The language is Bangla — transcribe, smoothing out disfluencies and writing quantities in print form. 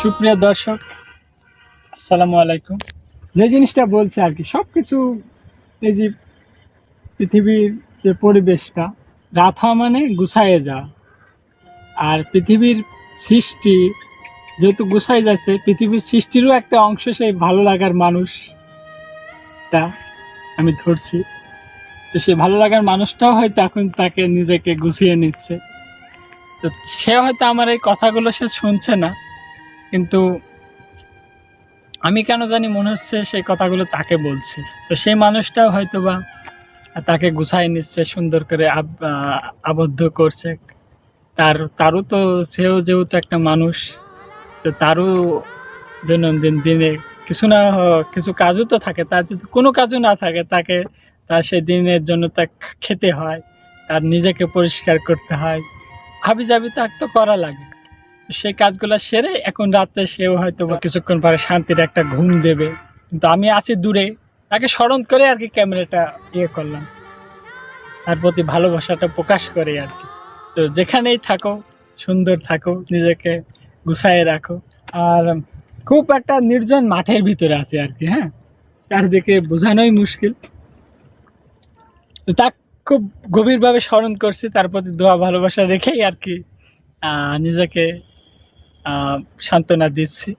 সুপ্রিয় দর্শক, আসসালামু আলাইকুম। যে জিনিসটা বলছে আর কি, সব কিছু এই যে পৃথিবীর যে পরিবেশটা, গাথা মানে গুছায়ে যাওয়া। আর পৃথিবীর সৃষ্টি যেহেতু গুছাই যাচ্ছে, পৃথিবীর সৃষ্টিরও একটা অংশ সেই ভালো লাগার মানুষটা আমি ধরছি। তো সেই ভালো লাগার মানুষটাও হয়তো এখন তাকে নিজেকে গুছিয়ে নিচ্ছে। তো সে হয়তো আমার এই কথাগুলো সে শুনছে না, কিন্তু আমি কেন জানি মনে হচ্ছে সেই কথাগুলো তাকে বলছি। তো সেই মানুষটাও হয়তো বা তাকে গুছাই নিচ্ছে, সুন্দর করে আবদ্ধ করছে। তারও তো, সেও যেহেতু একটা মানুষ, তো তারও দৈনন্দিন দিনে কিছু না কিছু কাজও তো থাকে। তার যদি কোনো কাজও না থাকে, তার সেই দিনের জন্য তা খেতে হয়, তার নিজেকে পরিষ্কার করতে হয়, হাবিজাবি তার তো করা লাগে। সেই কাজগুলো সেরে এখন রাতে সেও হয়তো বা কিছুক্ষণ পরে শান্তির একটা ঘুম দেবে। কিন্তু আমি আছি দূরে, তাকে স্মরণ করে আর কি ক্যামেরাটা করলাম, তার প্রতি ভালোবাসাটা প্রকাশ করে আর কি। তো যেখানেই থাকো, সুন্দর থাকো, নিজেকে গুছায় রাখো। আর খুব একটা নির্জন মাঠের ভিতরে আছে আর কি, হ্যাঁ, চারদিকে বোঝানোই মুশকিল। তো তা খুব গভীরভাবে স্মরণ করছি, তার প্রতি দোয়া ভালোবাসা রেখেই আর কি নিজেকে সান্ত্বনা দিচ্ছি।